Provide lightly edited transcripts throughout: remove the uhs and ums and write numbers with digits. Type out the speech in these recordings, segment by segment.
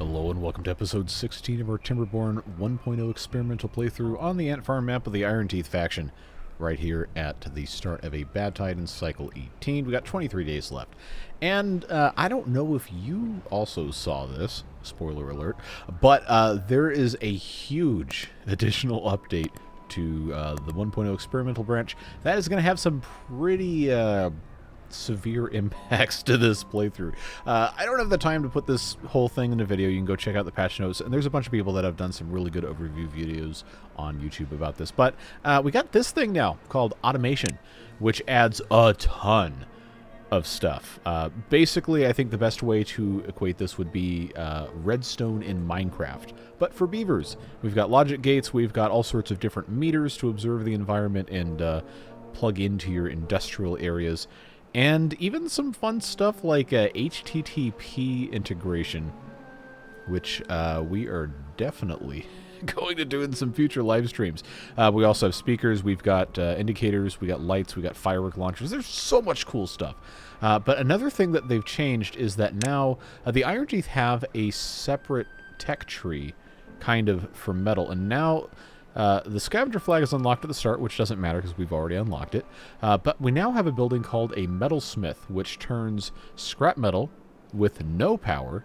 Hello and welcome to episode 16 of our Timberborn 1.0 experimental playthrough on the ant farm map of the Iron Teeth faction, right here at the start of a Badtide in Cycle 18. We got 23 days left. And I don't know if you also saw this, spoiler alert, but there is a huge additional update to the 1.0 experimental branch that is going to have some pretty severe impacts to this playthrough. I don't have the time to put this whole thing in a video. You can go check out the patch notes, and there's a bunch of people that have done some really good overview videos on YouTube about this. But we got this thing now called Automation, which adds a ton of stuff. Basically, I think the best way to equate this would be redstone in Minecraft, but for beavers. We've got logic gates, we've got all sorts of different meters to observe the environment and plug into your industrial areas. And even some fun stuff like HTTP integration, which we are definitely going to do in some future live streams. We also have speakers, we've got indicators, we got lights, we got firework launchers. There's so much cool stuff. But another thing that they've changed is that now the Iron Teeth have a separate tech tree kind of for metal. And now the scavenger flag is unlocked at the start, which doesn't matter because we've already unlocked it. But we now have a building called a metalsmith, which turns scrap metal with no power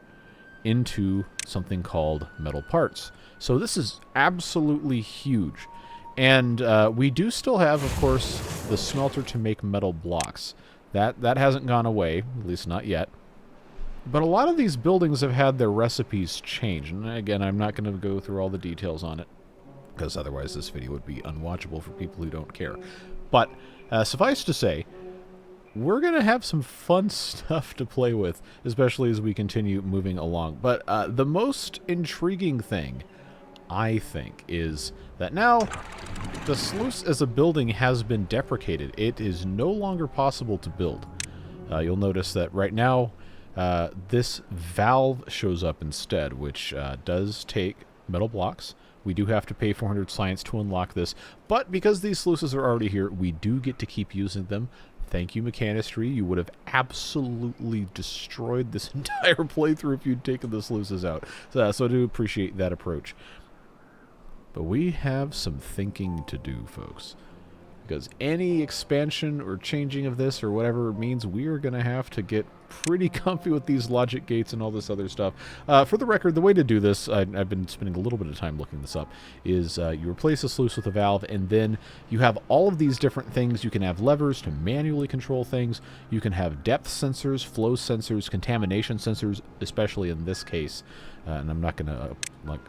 into something called metal parts. So this is absolutely huge. And we do still have, of course, the smelter to make metal blocks. That hasn't gone away, at least not yet. But a lot of these buildings have had their recipes changed. And again, I'm not going to go through all the details on it, because otherwise this video would be unwatchable for people who don't care. But suffice to say, we're going to have some fun stuff to play with, especially as we continue moving along. But the most intriguing thing, I think, is that now the sluice as a building has been deprecated. It is no longer possible to build. You'll notice that right now this valve shows up instead, which does take metal blocks. We do have to pay 400 science to unlock this, but because these sluices are already here, we do get to keep using them. Thank you, Mechanistry. You would have absolutely destroyed this entire playthrough if you'd taken the sluices out. So I do appreciate that approach. But we have some thinking to do, folks. Because any expansion or changing of this or whatever it means, we are going to have to get pretty comfy with these logic gates and all this other stuff. For the record, the way to do this, I've been spending a little bit of time looking this up, is you replace the sluice with a valve, and then you have all of these different things. You can have levers to manually control things. You can have depth sensors, flow sensors, contamination sensors, especially in this case. And I'm not going to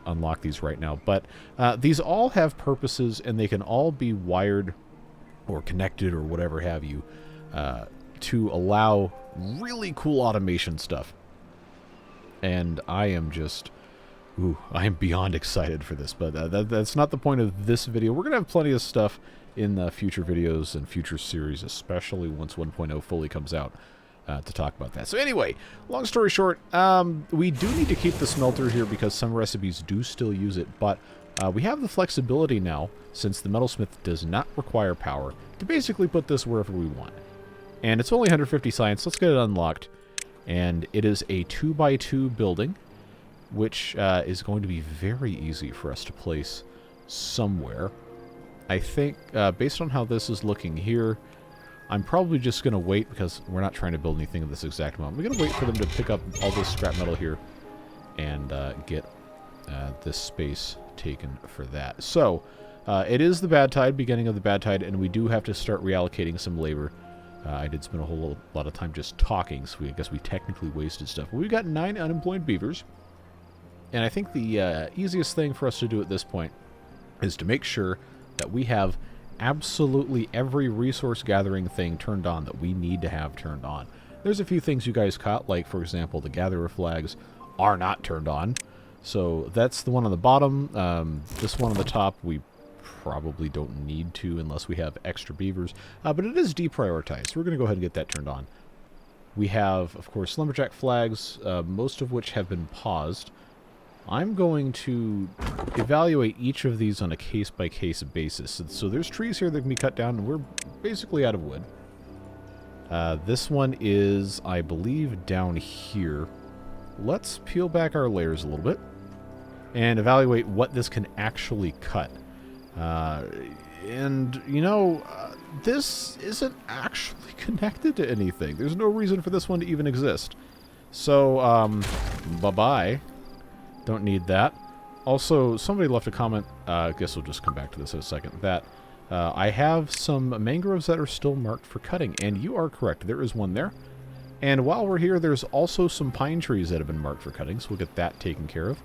unlock these right now. But these all have purposes, and they can all be wired or connected or whatever have you to allow really cool automation stuff. And I am just, I am beyond excited for this, but that's not the point of this video. We're going to have plenty of stuff in the future videos and future series, especially once 1.0 fully comes out, to talk about that. So anyway, long story short, we do need to keep the smelter here because some recipes do still use it, but we have the flexibility now, since the metalsmith does not require power, to basically put this wherever we want. And it's only 150 science. Let's get it unlocked. And it is a 2x2 building, which is going to be very easy for us to place somewhere. I think, based on how this is looking here, I'm probably just going to wait, because we're not trying to build anything at this exact moment. We're going to wait for them to pick up all this scrap metal here and get this space taken for that. So, it is the Badtide, beginning of the Badtide, and we do have to start reallocating some labor. I did spend a whole lot of time just talking, so I guess we technically wasted stuff. But we've got 9 unemployed beavers, and I think the easiest thing for us to do at this point is to make sure that we have absolutely every resource gathering thing turned on that we need to have turned on. There's a few things you guys caught, like, for example, the gatherer flags are not turned on. So that's the one on the bottom. This one on the top, we probably don't need to unless we have extra beavers. But it is deprioritized, so we're going to go ahead and get that turned on. We have, of course, lumberjack flags, most of which have been paused. I'm going to evaluate each of these on a case-by-case basis. So there's trees here that can be cut down, and we're basically out of wood. This one is, I believe, down here. let's peel back our layers a little bit and evaluate what this can actually cut. This isn't actually connected to anything. There's no reason for this one to even exist. So, bye-bye. Don't need that. Also, somebody left a comment, I guess we'll just come back to this in a second, that I have some mangroves that are still marked for cutting, and you are correct. There is one there. And while we're here, there's also some pine trees that have been marked for cutting, so we'll get that taken care of.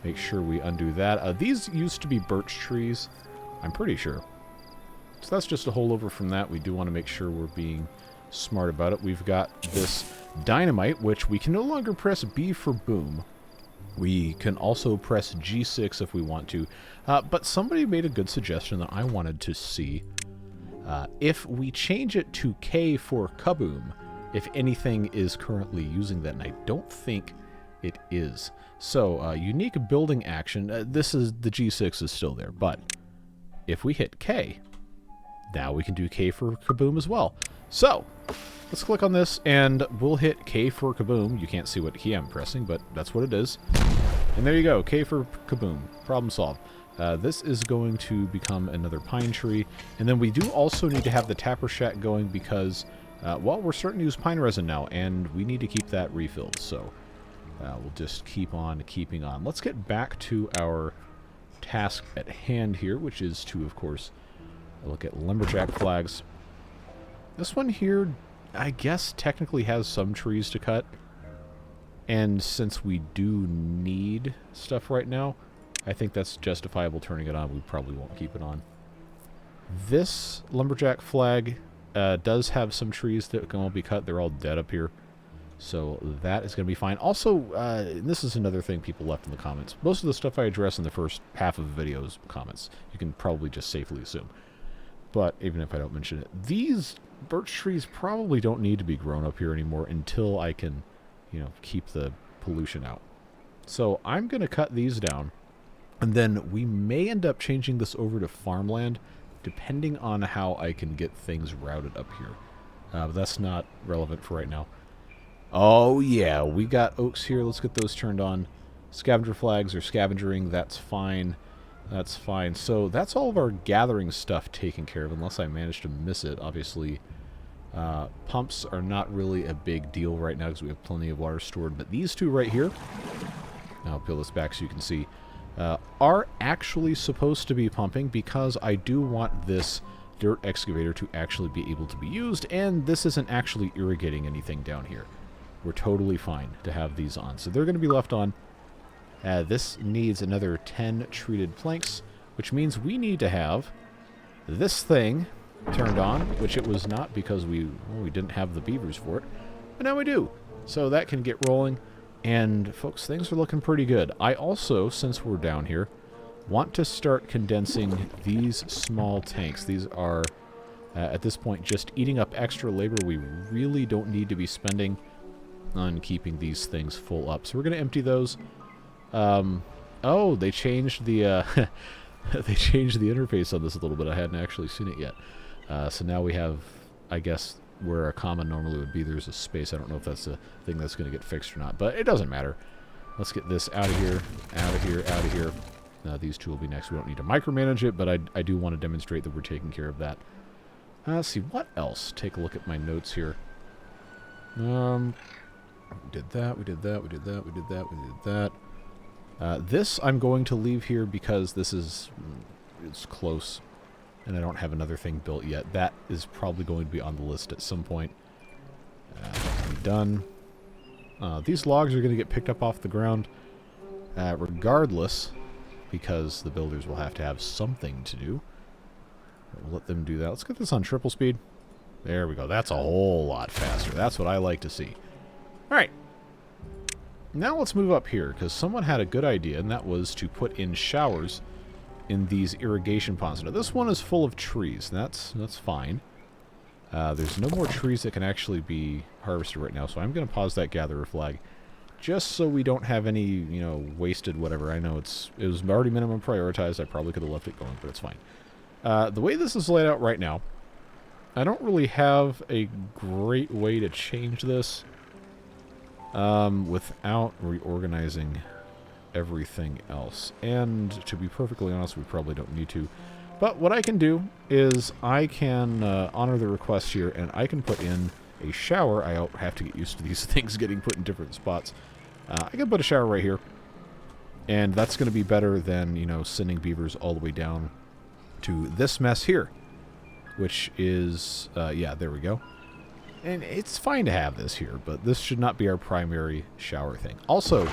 Make sure we undo that. These used to be birch trees, I'm pretty sure. So that's just a holdover from that. We do want to make sure we're being smart about it. We've got this dynamite, which we can no longer press B for boom. We can also press G6 if we want to. But somebody made a good suggestion that I wanted to see. If we change it to K for kaboom, if anything is currently using that, and I don't think it is. So, unique building action. This is the G6 is still there, but if we hit K, now we can do K for kaboom as well. So, let's click on this, and we'll hit K for kaboom. You can't see what key I'm pressing, but that's what it is. And there you go, K for kaboom. Problem solved. This is going to become another pine tree. And then we do also need to have the tapper shack going because, well, we're starting to use pine resin now, and we need to keep that refilled. So, we'll just keep on keeping on. Let's get back to our task at hand here, which is to, of course, look at lumberjack flags. This one here, I guess, technically has some trees to cut. And since we do need stuff right now, I think that's justifiable turning it on. We probably won't keep it on. This lumberjack flag does have some trees that can all be cut. They're all dead up here. So that is going to be fine. Also, this is another thing people left in the comments. Most of the stuff I address in the first half of the video's comments, you can probably just safely assume. But even if I don't mention it, these birch trees probably don't need to be grown up here anymore until I can, keep the pollution out. So I'm going to cut these down, and then we may end up changing this over to farmland, depending on how I can get things routed up here. But that's not relevant for right now. Oh, yeah, we got oaks here. Let's get those turned on. Scavenger flags are scavengering. That's fine. That's fine. So that's all of our gathering stuff taken care of, unless I manage to miss it. Obviously, pumps are not really a big deal right now because we have plenty of water stored. But these two right here, I'll peel this back so you can see, are actually supposed to be pumping because I do want this dirt excavator to actually be able to be used, and this isn't actually irrigating anything down here. We're totally fine to have these on. So they're going to be left on. This needs another 10 treated planks, which means we need to have this thing turned on, which it was not because we didn't have the beavers for it, but now we do. So that can get rolling, and folks, things are looking pretty good. I also, since we're down here, want to start condensing these small tanks. These are, at this point, just eating up extra labor we really don't need to be spending on keeping these things full up. So we're going to empty those. Oh, they changed the they changed the interface on this a little bit. I hadn't actually seen it yet. So now we have, I guess, where a comma normally would be, there's a space. I don't know if that's a thing that's going to get fixed or not, but it doesn't matter. Let's get this out of here, out of here, out of here. These two will be next. We don't need to micromanage it, but I do want to demonstrate that we're taking care of that. Let's see, what else? Take a look at my notes here. We did that, we did that, we did that, we did that, we did that. This I'm going to leave here because this is it's close, and I don't have another thing built yet. That is probably going to be on the list at some point. Done. These logs are going to get picked up off the ground regardless, because the builders will have to have something to do. We'll let them do that. Let's get this on triple speed. There we go. That's a whole lot faster. That's what I like to see. All right. Now let's move up here, because someone had a good idea, and that was to put in showers in these irrigation ponds. Now, this one is full of trees. That's fine. There's no more trees that can actually be harvested right now, so I'm going to pause that gatherer flag, just so we don't have any, wasted whatever. I know it was already minimum prioritized. I probably could have left it going, but it's fine. The way this is laid out right now, I don't really have a great way to change this. without reorganizing everything else. And to be perfectly honest, we probably don't need to. But what I can do is I can honor the request here, and I can put in a shower. I have to get used to these things getting put in different spots. I can put a shower right here. And that's going to be better than, you know, sending beavers all the way down to this mess here. Which is, yeah, there we go. And it's fine to have this here, but this should not be our primary shower thing. Also,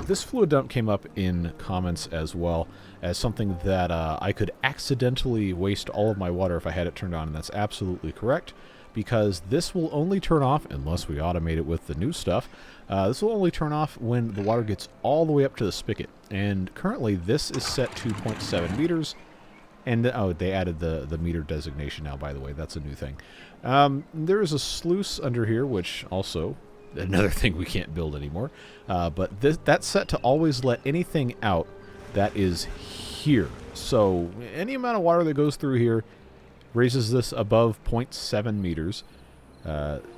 this fluid dump came up in comments as well as something that I could accidentally waste all of my water if I had it turned on, and that's absolutely correct, because this will only turn off, unless we automate it with the new stuff, this will only turn off when the water gets all the way up to the spigot. And currently this is set to 0.7 meters. And, oh, they added the meter designation now, by the way. That's a new thing. There is a sluice under here, which also, another thing we can't build anymore. But that's set to always let anything out that is here. So any amount of water that goes through here raises this above 0.7 meters.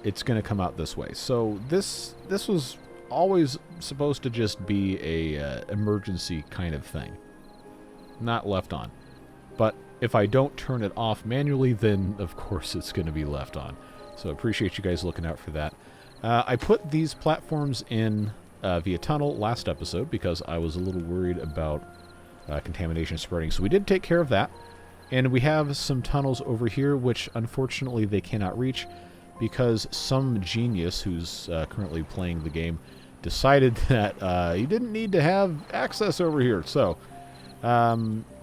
It's going to come out this way. So this was always supposed to just be a emergency kind of thing. Not left on. But if I don't turn it off manually, then of course it's going to be left on. So I appreciate you guys looking out for that. I put these platforms in via tunnel last episode because I was a little worried about contamination spreading. So we did take care of that. And we have some tunnels over here, which unfortunately they cannot reach because some genius who's currently playing the game decided that he didn't need to have access over here. So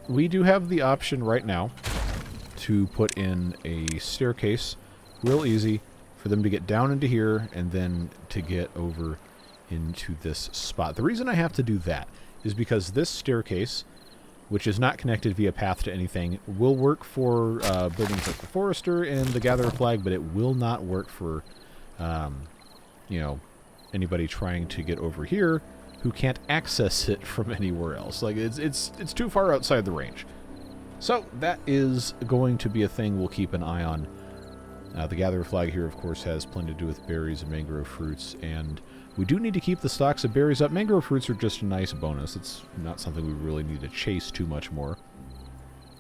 we do have the option right now to put in a staircase, real easy, for them to get down into here and then to get over into this spot. The reason I have to do that is because this staircase, which is not connected via path to anything, will work for buildings like the Forester and the Gatherer Flag, but it will not work for, you know, anybody trying to get over here who can't access it from anywhere else. Like, it's too far outside the range. So that is going to be a thing we'll keep an eye on. The Gatherer Flag here, of course, has plenty to do with berries and mangrove fruits, and we do need to keep the stocks of berries up. Mangrove fruits are just a nice bonus. It's not something we really need to chase too much more.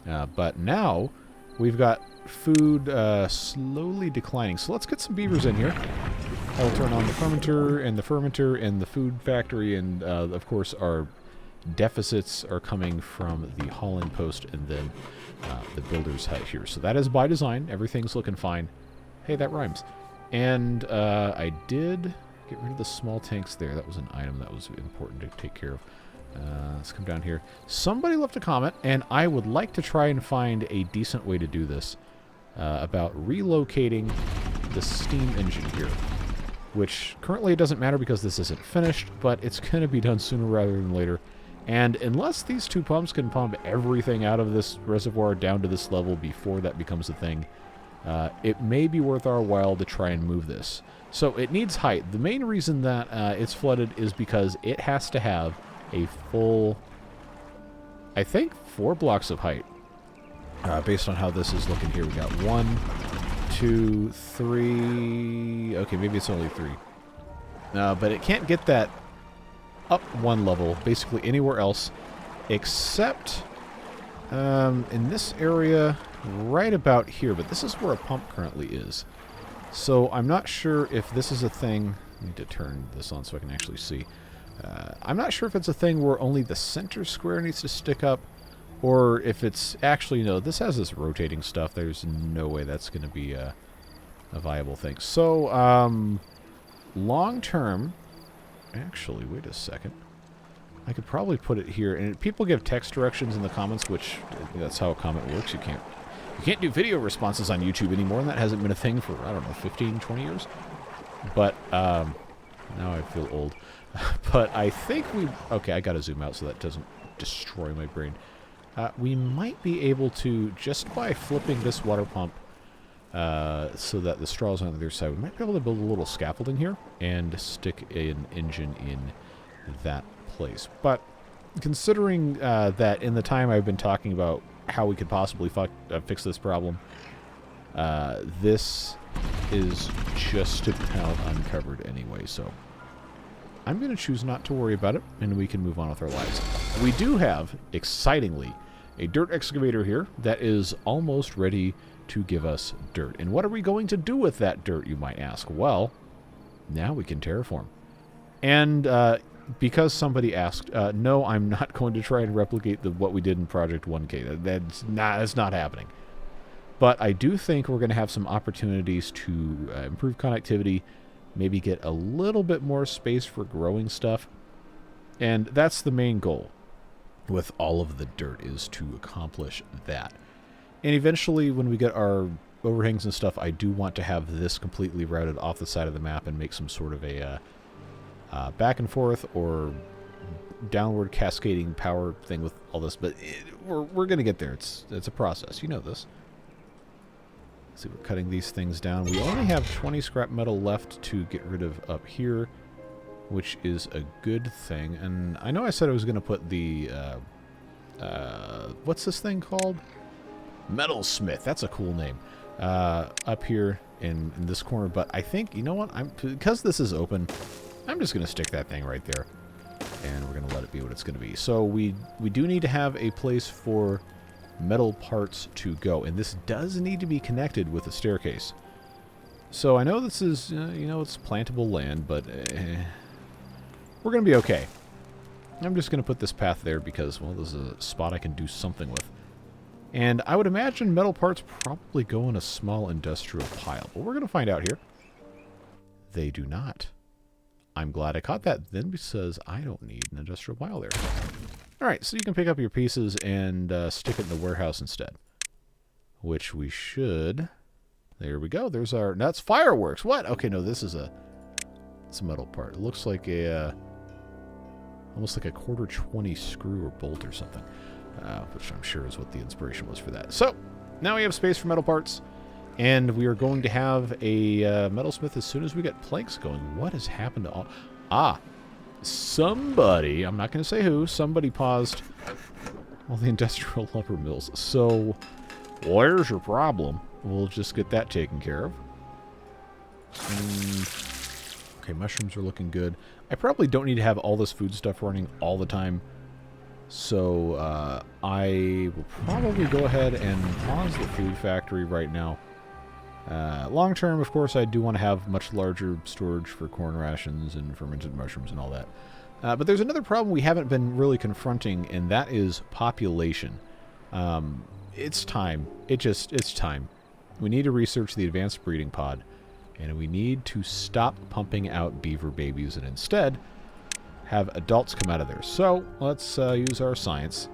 But now we've got food slowly declining. So let's get some beavers in here. I'll turn on the fermenter and the food factory, and of course our deficits are coming from the hauling post and then the builder's hut here. So that is by design. Everything's looking fine. Hey, that rhymes. And I did get rid of the small tanks there. That was an item that was important to take care of. Let's come down here. Somebody left a comment, and I would like to try and find a decent way to do this about relocating the steam engine here. Which currently it doesn't matter because this isn't finished, but it's going to be done sooner rather than later. And unless these two pumps can pump everything out of this reservoir down to this level before that becomes a thing, it may be worth our while to try and move this. So it needs height. The main reason that it's flooded is because it has to have a full, I think, 4 blocks of height. Based on how this is looking here, we got 1, 2, 3. Okay, maybe it's only 3. But it can't get that up 1 level, basically anywhere else, except in this area right about here. But this is where a pump currently is. So I'm not sure if this is a thing. I need to turn this on so I can actually see. I'm not sure if it's a thing where only the center square needs to stick up, or if it's actually, no, this has this rotating stuff. There's no way that's going to be a viable thing. So, long term, actually, wait a second. I could probably put it here, and people give text directions in the comments, which that's how a comment works. You can't do video responses on YouTube anymore, and that hasn't been a thing for, I don't know, 15, 20 years. But, now I feel old. But I think okay, I gotta zoom out so that doesn't destroy my brain. We might be able to, just by flipping this water pump so that the straw's on the other side, we might be able to build a little scaffolding here and stick an engine in that place. But considering that in the time I've been talking about how we could possibly fix this problem, this is just about uncovered anyway, so I'm going to choose not to worry about it, and we can move on with our lives. We do have, excitingly, a dirt excavator here that is almost ready to give us dirt. And what are we going to do with that dirt, you might ask? Well, now we can terraform. And because somebody asked, no, I'm not going to try and replicate what we did in Project 1K. That's not happening. But I do think we're going to have some opportunities to improve connectivity, maybe get a little bit more space for growing stuff. And that's the main goal with all of the dirt, is to accomplish that. And eventually, when we get our overhangs and stuff, I do want to have this completely routed off the side of the map and make some sort of a back and forth or downward cascading power thing with all this. But we're going to get there. It's a process. You know this. See, we're cutting these things down. We only have 20 scrap metal left to get rid of up here, which is a good thing. And I know I said I was going to put the, what's this thing called? Metalsmith. That's a cool name. Up here in this corner. But I think, you know what? Because this is open, I'm just going to stick that thing right there. And we're going to let it be what it's going to be. So we do need to have a place for metal parts to go, and this does need to be connected with a staircase. So I know this is, it's plantable land, but we're going to be okay. I'm just going to put this path there because, well, this is a spot I can do something with. And I would imagine metal parts probably go in a small industrial pile, but we're going to find out here. They do not. I'm glad I caught that then, because I don't need an industrial pile there. Alright, so you can pick up your pieces and stick it in the warehouse instead. Which we should... There we go. There's our... That's fireworks! What? Okay, no, this is it's a metal part. It looks like a... almost like a quarter 20 screw or bolt or something. Which I'm sure is what the inspiration was for that. So, now we have space for metal parts. And we are going to have a metalsmith as soon as we get planks going. What has happened to all... Ah! Somebody, I'm not going to say who, somebody paused all the industrial lumber mills. So, where's your problem? We'll just get that taken care of. Okay, mushrooms are looking good. I probably don't need to have all this food stuff running all the time. So, I will probably go ahead and pause the food factory right now. Long term, of course, I do want to have much larger storage for corn rations and fermented mushrooms and all that. But there's another problem we haven't been really confronting, and that is population. It's time. It's time. We need to research the advanced breeding pod, and we need to stop pumping out beaver babies and instead have adults come out of there. So let's use our science,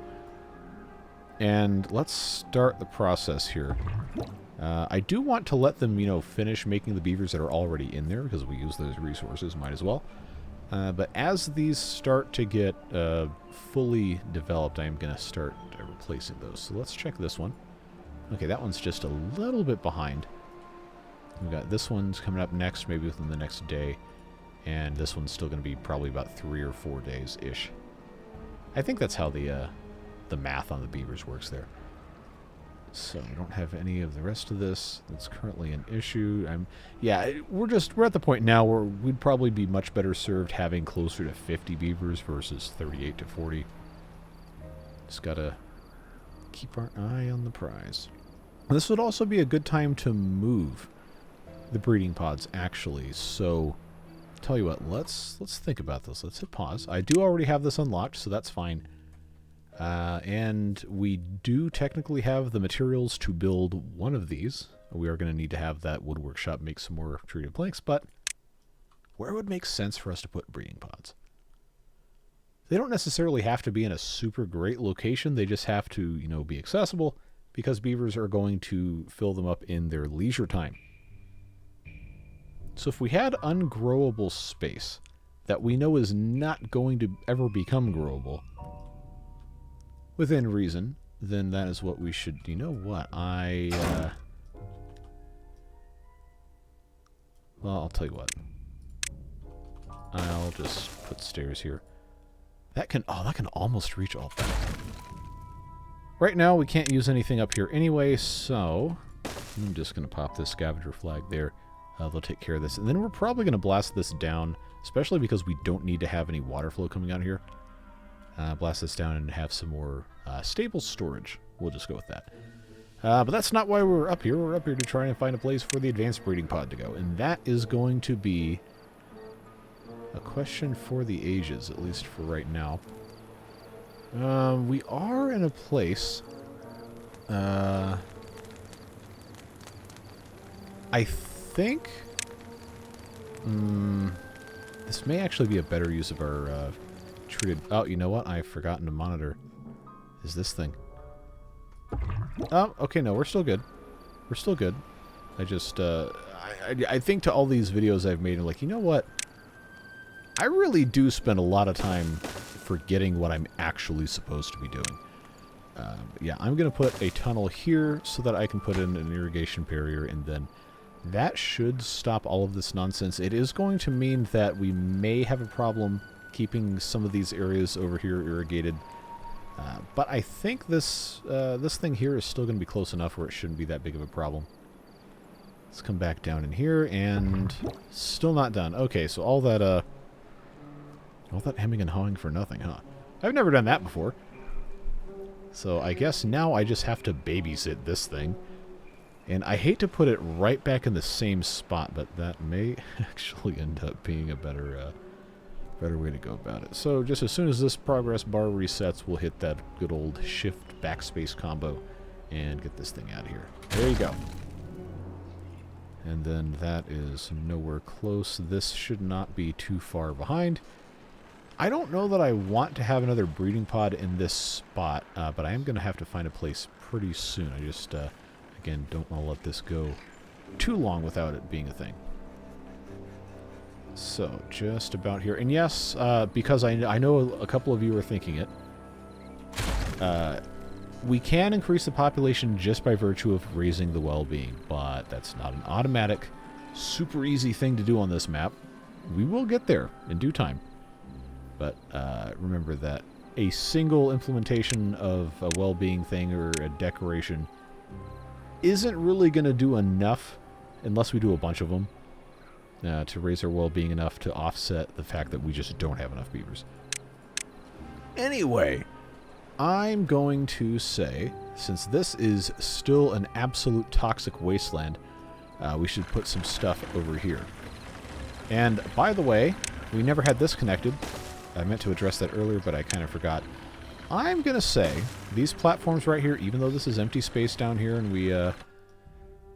and let's start the process here. I do want to let them, finish making the beavers that are already in there, because we use those resources, might as well. But as these start to get fully developed, I'm going to start replacing those. So let's check this one. Okay, that one's just a little bit behind. We've got this one's coming up next, maybe within the next day. And this one's still going to be probably about 3 or 4 days-ish. I think that's how the math on the beavers works there. So we don't have any of the rest of this. That's currently an issue. We're at the point now where we'd probably be much better served having closer to 50 beavers versus 38 to 40. Just gotta keep our eye on the prize. This would also be a good time to move the breeding pods, actually. So, tell you what, let's think about this. Let's hit pause. I do already have this unlocked, so that's fine. And we do technically have the materials to build one of these. We are going to need to have that wood workshop make some more treated planks, but where would make sense for us to put breeding pods? They don't necessarily have to be in a super great location. They just have to, be accessible, because beavers are going to fill them up in their leisure time. So if we had ungrowable space that we know is not going to ever become growable, within reason, then that is what we should... You know what? Well, I'll tell you what. I'll just put stairs here. That can almost reach all that. Right now, we can't use anything up here anyway, so I'm just going to pop this scavenger flag there. they'll take care of this. And then we're probably going to blast this down, especially because we don't need to have any water flow coming out of here. Blast this down and have some more stable storage. We'll just go with that. But that's not why we're up here. We're up here to try and find a place for the advanced breeding pod to go. And that is going to be a question for the ages, at least for right now. We are in a place... I think... this may actually be a better use of our treated... Oh, you know what? I've forgotten to monitor. Is this thing. Oh, okay, no, we're still good. We're still good. I just, I think to all these videos I've made, I'm like, you know what? I really do spend a lot of time forgetting what I'm actually supposed to be doing. Yeah, I'm going to put a tunnel here so that I can put in an irrigation barrier, and then that should stop all of this nonsense. It is going to mean that we may have a problem keeping some of these areas over here irrigated. But I think this this thing here is still going to be close enough where it shouldn't be that big of a problem. Let's come back down in here, and still not done. Okay, so all that hemming and hawing for nothing, huh? I've never done that before. So I guess now I just have to babysit this thing. And I hate to put it right back in the same spot, but that may actually end up being a better way to go about it. So just as soon as this progress bar resets, we'll hit that good old shift backspace combo and get this thing out of here. There you go. And then that is nowhere close. This should not be too far behind. I don't know that I want to have another breeding pod in this spot, but I am going to have to find a place pretty soon. I just, again, don't want to let this go too long without it being a thing. So, just about here. And yes, because I know a couple of you are thinking it, we can increase the population just by virtue of raising the well-being, but that's not an automatic, super easy thing to do on this map. We will get there in due time. But remember that a single implementation of a well-being thing or a decoration isn't really going to do enough, unless we do a bunch of them, to raise our well-being enough to offset the fact that we just don't have enough beavers. Anyway, I'm going to say, since this is still an absolute toxic wasteland, we should put some stuff over here. And, by the way, we never had this connected. I meant to address that earlier, but I kind of forgot. I'm going to say, these platforms right here, even though this is empty space down here, and we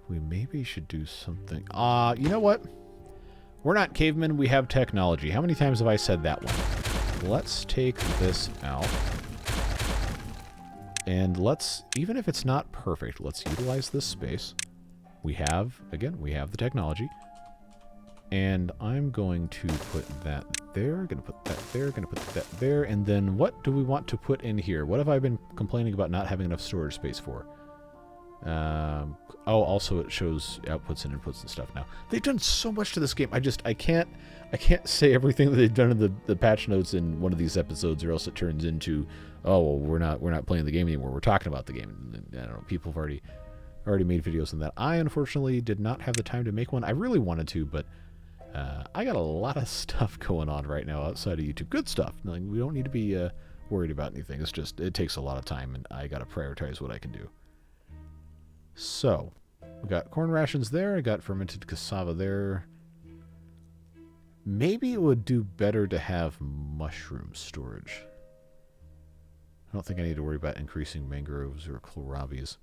maybe should do something. You know what? We're not cavemen, we have technology. How many times have I said that one? Let's take this out. And let's, even if it's not perfect, let's utilize this space. We have, again, we have the technology. And I'm going to put that there, going to put that there, going to put that there, and then what do we want to put in here? What have I been complaining about not having enough storage space for? Oh, also it shows outputs and inputs and stuff now. They've done so much to this game. I can't say everything that they've done in the patch notes in one of these episodes, or else it turns into, oh, well, we're not playing the game anymore. We're talking about the game. And, I don't know. People have already made videos on that. I unfortunately did not have the time to make one. I really wanted to, but I got a lot of stuff going on right now outside of YouTube. Good stuff. Like, we don't need to be worried about anything. It's just, it takes a lot of time, and I got to prioritize what I can do. So, we got corn rations there. I got fermented cassava there. Maybe it would do better to have mushroom storage. I don't think I need to worry about increasing mangroves or kohlrabies.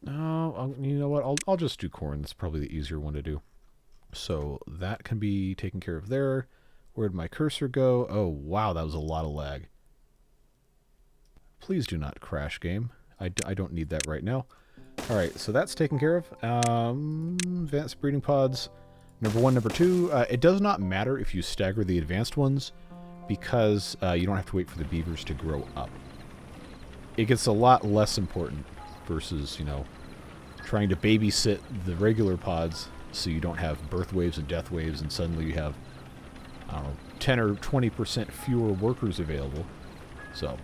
No, you know what? I'll just do corn. That's probably the easier one to do. So that can be taken care of there. Where'd my cursor go? Oh, wow, that was a lot of lag. Please do not crash, game. I don't need that right now. All right, so that's taken care of. Advanced breeding pods. Number 1, number 2. It does not matter if you stagger the advanced ones, because you don't have to wait for the beavers to grow up. It gets a lot less important versus, you know, trying to babysit the regular pods so you don't have birth waves and death waves, and suddenly you have, I don't know, 10 or 20% fewer workers available. So,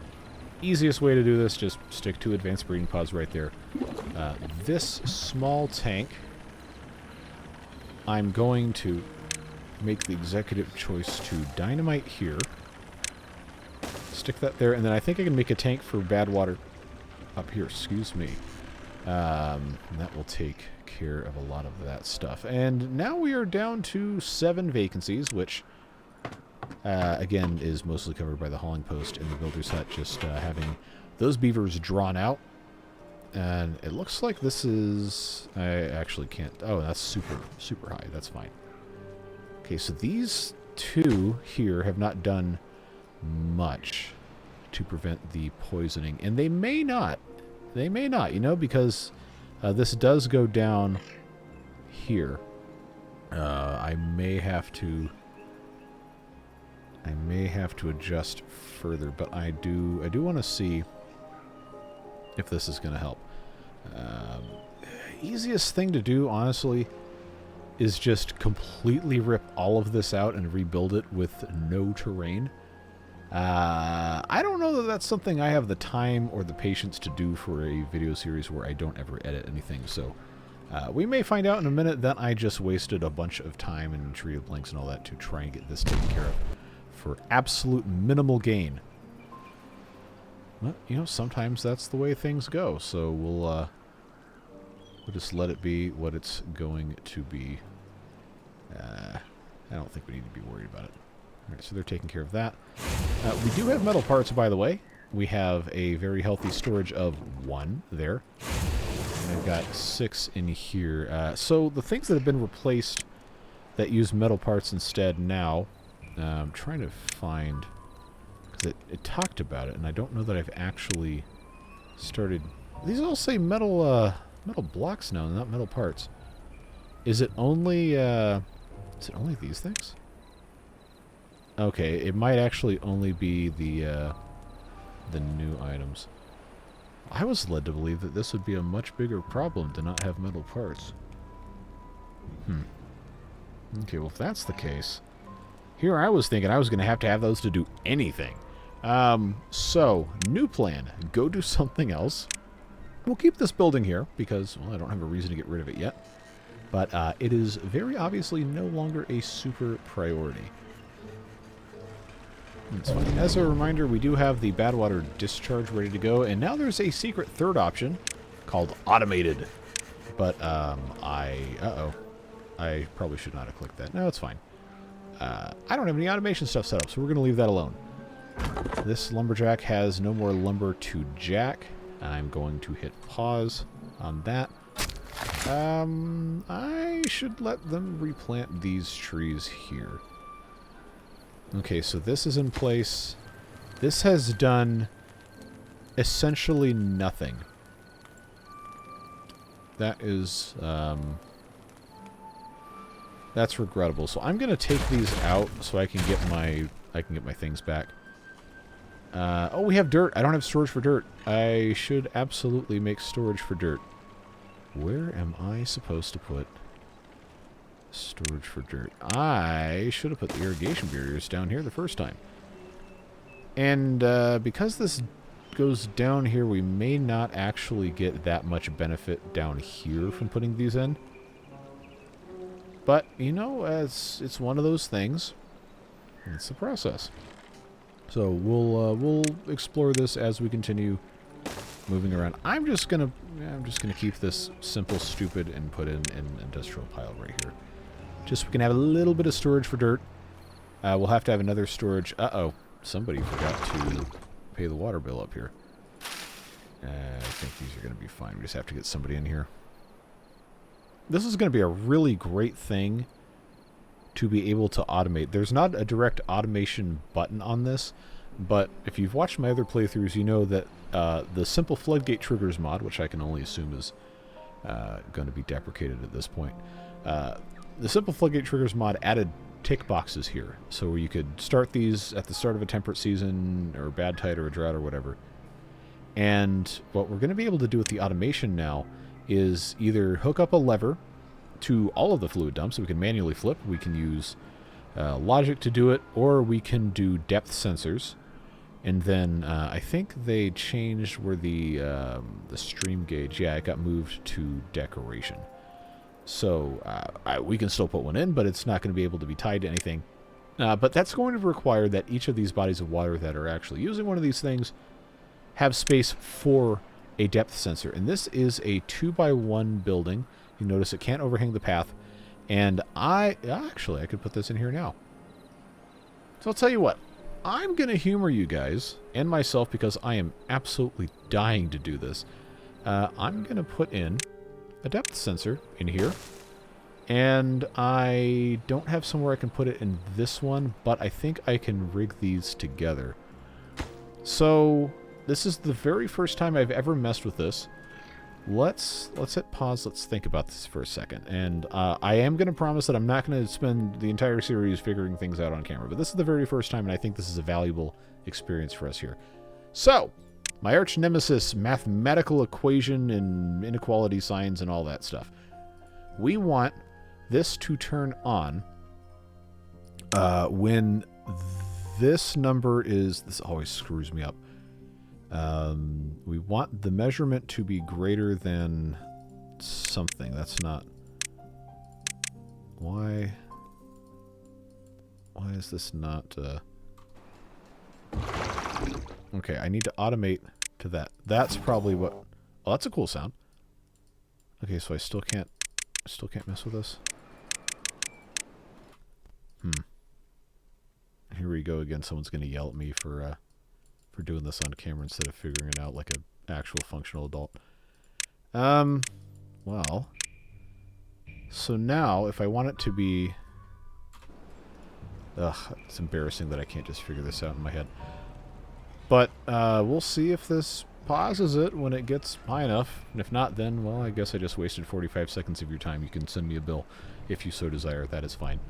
easiest way to do this, just stick to advanced breeding pods right there. This small tank I'm going to make the executive choice to dynamite here. Stick that there, and then I think I can make a tank for bad water up here. Excuse me. And that will take care of a lot of that stuff. And now we are down to 7 vacancies, which, again, is mostly covered by the hauling post in the builder's hut, just having those beavers drawn out. And it looks like this is... I actually can't... Oh, that's super, super high. That's fine. Okay, so these 2 here have not done much to prevent the poisoning. And they may not. They may not, you know, because this does go down here. I may have to adjust further, but I do want to see if this is going to help. Easiest thing to do, honestly, is just completely rip all of this out and rebuild it with no terrain. I don't know that that's something I have the time or the patience to do for a video series where I don't ever edit anything, so we may find out in a minute that I just wasted a bunch of time and tree of links and all that to try and get this taken care of for absolute minimal gain. But, you know, sometimes that's the way things go, so we'll just let it be what it's going to be. I don't think we need to be worried about it. Alright, so they're taking care of that. We do have metal parts, by the way. We have a very healthy storage of 1 there. And I've got 6 in here. So the things that have been replaced that use metal parts instead now, I'm trying to find... because it talked about it, and I don't know that I've actually started... These all say metal metal blocks now, not metal parts. Is it only these things? Okay, it might actually only be the new items. I was led to believe that this would be a much bigger problem to not have metal parts. Okay, well, if that's the case, here I was thinking I was going to have those to do anything. So, new plan. Go do something else. We'll keep this building here because, well, I don't have a reason to get rid of it yet. But it is very obviously no longer a super priority. That's fine. As a reminder, we do have the bad water discharge ready to go, and now there's a secret third option called automated. But I probably should not have clicked that. No, it's fine. I don't have any automation stuff set up, so we're going to leave that alone. This lumberjack has no more lumber to jack. I'm going to hit pause on that. I should let them replant these trees here. Okay, so this is in place. This has done essentially nothing. That is, that's regrettable. So I'm gonna take these out so I can get my things back. Oh, we have dirt. I don't have storage for dirt. I should absolutely make storage for dirt. Where am I supposed to put storage for dirt? I should have put the irrigation barriers down here the first time. And because this goes down here, we may not actually get that much benefit down here from putting these in. But, you know, it's one of those things. It's a process. So we'll explore this as we continue moving around. I'm just gonna keep this simple, stupid, and put in an industrial pile right here. Just so we can have a little bit of storage for dirt. We'll have to have another storage. Uh-oh. Somebody forgot to pay the water bill up here. I think these are going to be fine. We just have to get somebody in here. This is going to be a really great thing to be able to automate. There's not a direct automation button on this, but if you've watched my other playthroughs, you know that the Simple Floodgate Triggers mod, which I can only assume is going to be deprecated at this point, the Simple Floodgate Triggers mod added tick boxes here, so you could start these at the start of a temperate season, or Badtide, or a drought, or whatever. And what we're going to be able to do with the automation now is either hook up a lever to all of the fluid dumps, so we can manually flip. We can use logic to do it, or we can do depth sensors. And then I think they changed where the stream gauge, yeah, it got moved to decoration. So we can still put one in, but it's not going to be able to be tied to anything. But that's going to require that each of these bodies of water that are actually using one of these things have space for a depth sensor. And this is a 2x1 building. You notice it can't overhang the path. And actually, I could put this in here now. So I'll tell you what. I'm going to humor you guys and myself because I am absolutely dying to do this. I'm going to put in a depth sensor in here. And I don't have somewhere I can put it in this one, but I think I can rig these together. So this is the very first time I've ever messed with this. Let's hit pause. Let's think about this for a second. And I am going to promise that I'm not going to spend the entire series figuring things out on camera. But this is the very first time, and I think this is a valuable experience for us here. So, my arch nemesis, mathematical equation and inequality signs and all that stuff. We want this to turn on when this number is... This always screws me up. We want the measurement to be greater than something. That's not... Why is this not... Okay, I need to automate to that. That's probably what... Oh, that's a cool sound. Okay, so I still can't mess with this. Here we go again. Someone's going to yell at me for doing this on camera instead of figuring it out like an actual functional adult. Well, so now if I want it to be... Ugh, it's embarrassing that I can't just figure this out in my head. But we'll see if this pauses it when it gets high enough. And if not, then, well, I guess I just wasted 45 seconds of your time. You can send me a bill if you so desire. That is fine.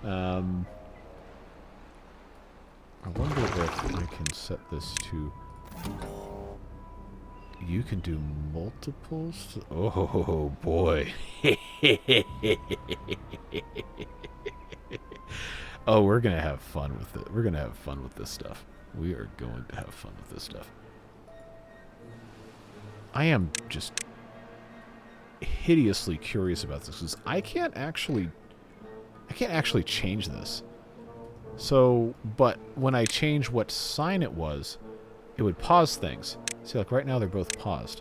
I wonder if I can set this to... You can do multiples? Oh, boy. Oh, we're going to have fun with it. We're going to have fun with this stuff. We are going to have fun with this stuff. I am just hideously curious about this because I can't actually change this. So, but when I change what sign it was, it would pause things. See, like right now they're both paused.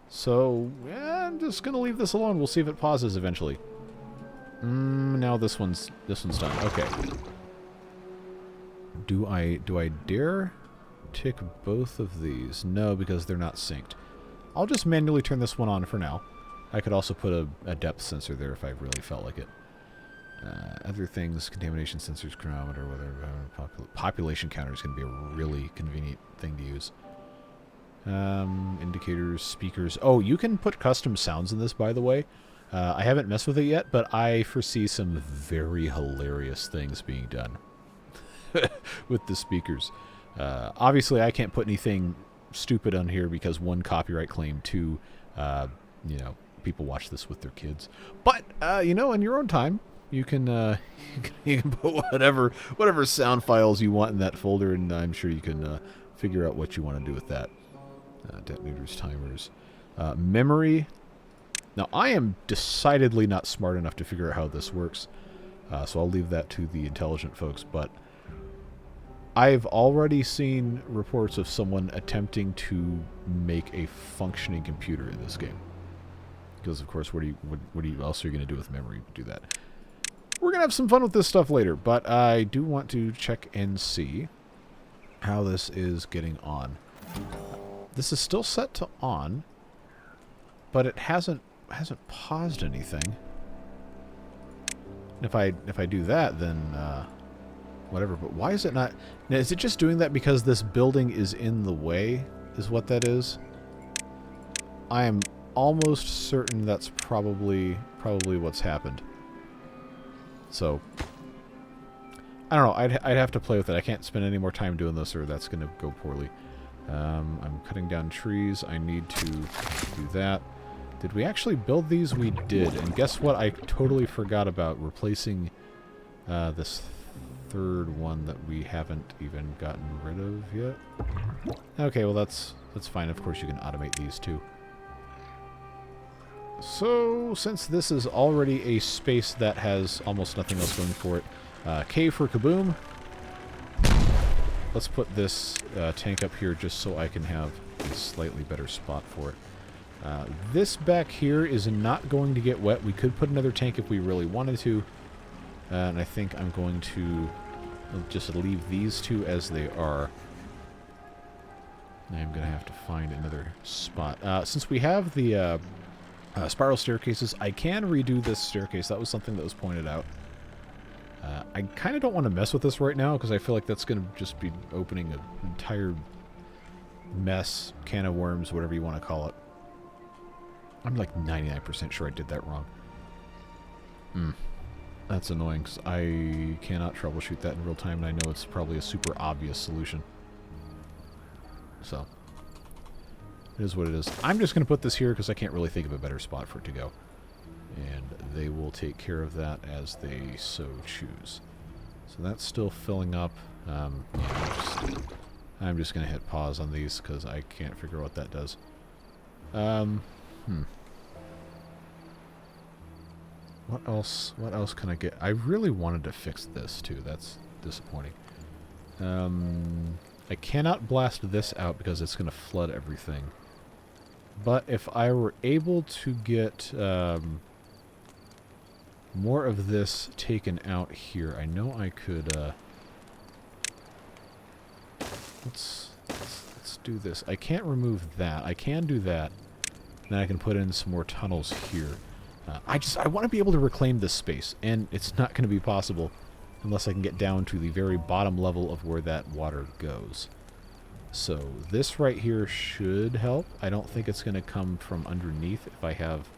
So, yeah, I'm just gonna leave this alone. We'll see if it pauses eventually. Now this one's done. Okay. Do I dare tick both of these? No, because they're not synced. I'll just manually turn this one on for now. I could also put a depth sensor there if I really felt like it. Other things, contamination sensors, chronometer, whether population counter is going to be a really convenient thing to use. Indicators, speakers. Oh, you can put custom sounds in this, by the way. I haven't messed with it yet, but I foresee some very hilarious things being done with the speakers. Obviously, I can't put anything stupid on here because one, copyright claim, two, you know, people watch this with their kids. But you know, in your own time, you can put whatever sound files you want in that folder, and I'm sure you can figure out what you want to do with that. Detonators, timers, memory. Now, I am decidedly not smart enough to figure out how this works, so I'll leave that to the intelligent folks, but I've already seen reports of someone attempting to make a functioning computer in this game. Because, of course, what else are you going to do with memory to do that? We're going to have some fun with this stuff later, but I do want to check and see how this is getting on. This is still set to on, but it hasn't paused anything. If I do that, then whatever. But why is it not? Now, is it just doing that because this building is in the way? Is what that is? I am almost certain that's probably what's happened. So I don't know. I'd have to play with it. I can't spend any more time doing this, or that's going to go poorly. I'm cutting down trees. I need to do that. Did we actually build these? We did. And guess what? I totally forgot about replacing this third one that we haven't even gotten rid of yet. Okay, well that's fine. Of course you can automate these too. So, since this is already a space that has almost nothing else going for it, K for kaboom. Let's put this tank up here just so I can have a slightly better spot for it. This back here is not going to get wet. We could put another tank if we really wanted to. And I think I'm going to just leave these two as they are. I'm going to have to find another spot. Since we have the spiral staircases, I can redo this staircase. That was something that was pointed out. I kind of don't want to mess with this right now because I feel like that's going to just be opening an entire mess, can of worms, whatever you want to call it. I'm like 99% sure I did that wrong. That's annoying because I cannot troubleshoot that in real time, and I know it's probably a super obvious solution. So, it is what it is. I'm just going to put this here because I can't really think of a better spot for it to go. And they will take care of that as they so choose. So that's still filling up. Yeah, I'm just going to hit pause on these because I can't figure out what that does. What else? What else can I get? I really wanted to fix this too. That's disappointing. I cannot blast this out because it's going to flood everything. But if I were able to get more of this taken out here, I know I could. Let's do this. I can't remove that. I can do that. Then I can put in some more tunnels here. I want to be able to reclaim this space, and it's not going to be possible unless I can get down to the very bottom level of where that water goes. So this right here should help. I don't think it's going to come from underneath if I have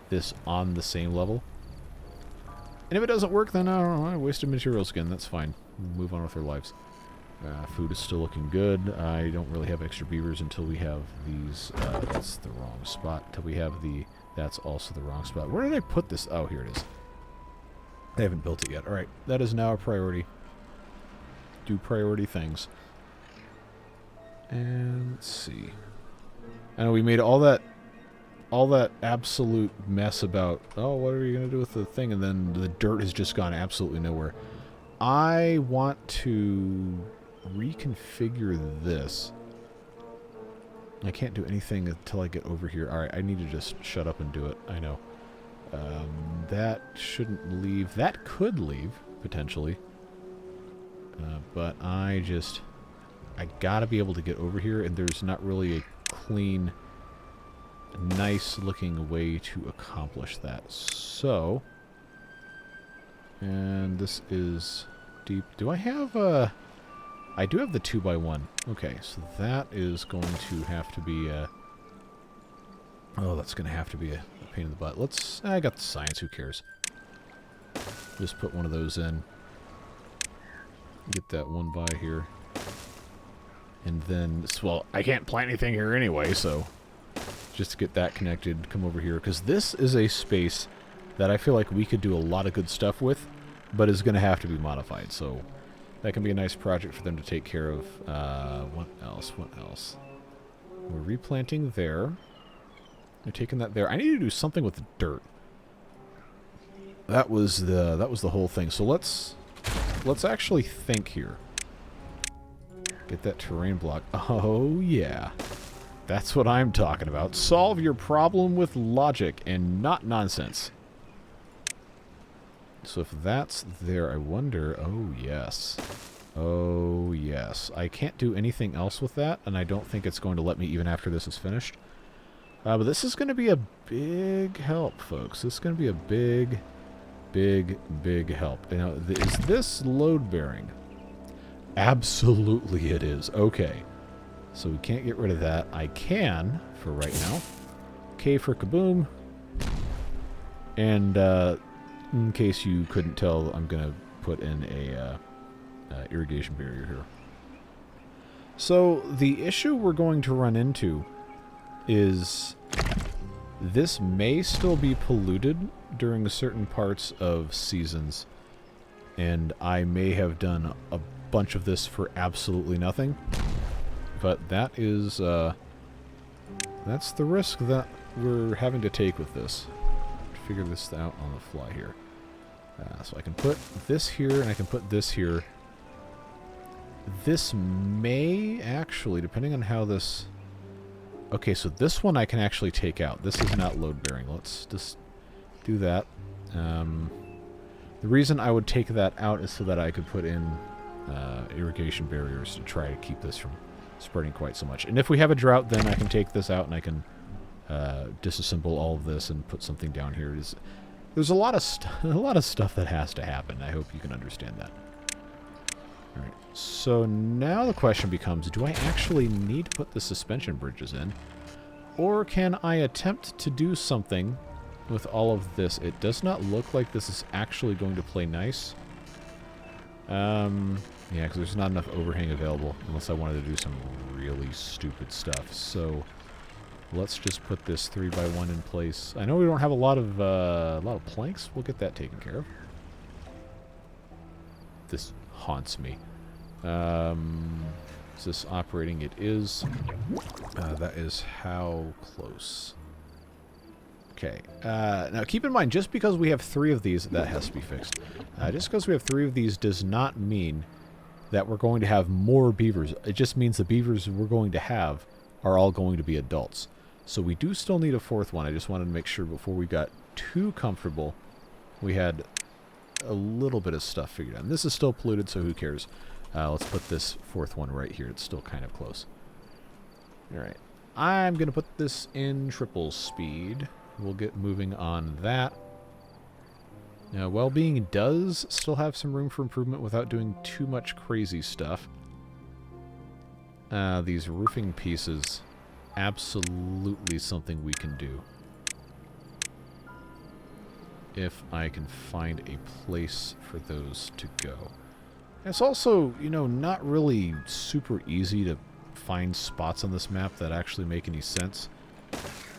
this on the same level. And if it doesn't work, then I don't know, I wasted materials again. That's fine. We'll move on with our lives. Food is still looking good. I don't really have extra beavers until we have these. That's the wrong spot. Until we have the... That's also the wrong spot. Where did I put this? Oh, here it is. I haven't built it yet. Alright, that is now a priority. Do priority things. And let's see. I know we made all that absolute mess about, oh, what are you going to do with the thing? And then the dirt has just gone absolutely nowhere. I want to reconfigure this. I can't do anything until I get over here. Alright, I need to just shut up and do it. I know. That shouldn't leave. That could leave, potentially. But I gotta be able to get over here, and there's not really a clean, nice-looking way to accomplish that. So... And this is deep. Do I have a... I do have the 2x1. Okay, so that is going to have to be a... Oh, that's going to have to be a pain in the butt. Let's... I got the science, who cares? Just put one of those in. Get that one by here. And then... Well, I can't plant anything here anyway, so... Just to get that connected, come over here. Because this is a space that I feel like we could do a lot of good stuff with, but is going to have to be modified, so... That can be a nice project for them to take care of. What else? What else? We're replanting there. They're taking that there. I need to do something with the dirt. That was the whole thing. So let's actually think here. Get that terrain block. Oh yeah. That's what I'm talking about. Solve your problem with logic and not nonsense. So if that's there, I wonder... Oh, yes. Oh, yes. I can't do anything else with that, and I don't think it's going to let me even after this is finished. But this is going to be a big help, folks. This is going to be a big, big, big help. Now, is this load-bearing? Absolutely it is. Okay. So we can't get rid of that. I can, for right now. K for kaboom. And, in case you couldn't tell, I'm going to put in a irrigation barrier here. So the issue we're going to run into is this may still be polluted during certain parts of seasons, and I may have done a bunch of this for absolutely nothing. But that is that's the risk that we're having to take with this. figure this out on the fly here. So I can put this here, and I can put this here. This may actually, depending on how this... Okay, so this one I can actually take out. This is not load-bearing. Let's just do that. The reason I would take that out is so that I could put in irrigation barriers to try to keep this from spreading quite so much. And if we have a drought, then I can take this out and I can disassemble all of this and put something down here. There's a lot of stuff that has to happen. I hope you can understand that. All right. So now the question becomes, do I actually need to put the suspension bridges in? Or can I attempt to do something with all of this? It does not look like this is actually going to play nice. Yeah, because there's not enough overhang available unless I wanted to do some really stupid stuff. So let's just put this 3x1 in place. I know we don't have a lot of planks. We'll get that taken care of. This haunts me. Is this operating? It is. That is how close. Okay. Now keep in mind, just because we have 3 of these, that has to be fixed. Just because we have 3 of these does not mean that we're going to have more beavers. It just means the beavers we're going to have are all going to be adults. So we do still need a 4th one. I just wanted to make sure before we got too comfortable, we had a little bit of stuff figured out. And this is still polluted, so who cares? Let's put this 4th one right here. It's still kind of close. Alright. I'm going to put this in triple speed. We'll get moving on that. Now, well-being does still have some room for improvement without doing too much crazy stuff. These roofing pieces, absolutely something we can do. If I can find a place for those to go. It's also, you know, not really super easy to find spots on this map that actually make any sense.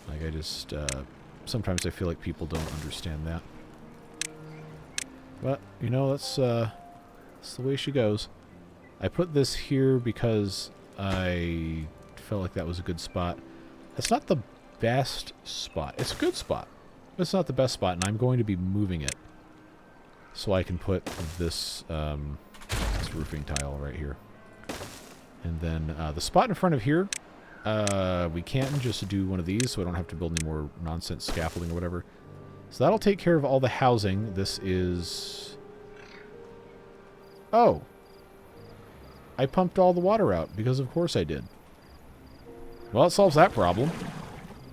Like, I just, sometimes I feel like people don't understand that. But, you know, that's the way she goes. I put this here because I felt like that was a good spot. It's not the best spot. It's a good spot. But it's not the best spot, and I'm going to be moving it. So I can put this, this roofing tile right here. And then the spot in front of here, we can't just do one of these, so I don't have to build any more nonsense scaffolding or whatever. So that'll take care of all the housing. This is... Oh! I pumped all the water out, because of course I did. Well, it solves that problem.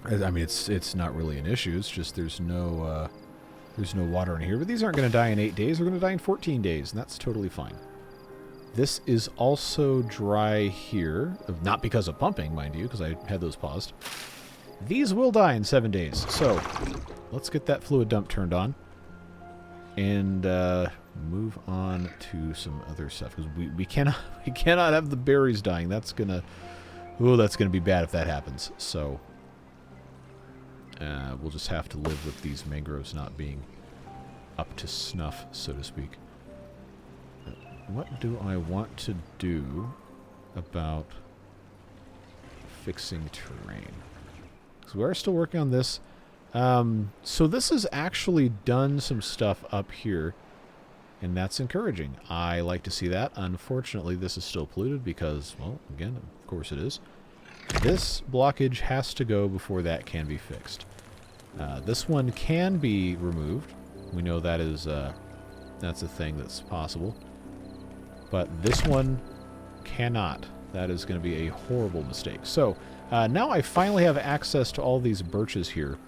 I mean, it's not really an issue. It's just there's no water in here. But these aren't going to die in 8 days. They're going to die in 14 days, and that's totally fine. This is also dry here. Not because of pumping, mind you, because I had those paused. These will die in 7 days. So, let's get that fluid dump turned on. And move on to some other stuff. Because we cannot have the berries dying. That's going to be bad if that happens. So... we'll just have to live with these mangroves not being up to snuff, so to speak. What do I want to do about fixing terrain? Because we are still working on this. So this has actually done some stuff up here, and that's encouraging. I like to see that. Unfortunately, this is still polluted because, well, again, of course it is. This blockage has to go before that can be fixed. This one can be removed. We know that is that's a thing that's possible. But this one cannot. That is going to be a horrible mistake. So now I finally have access to all these birches here.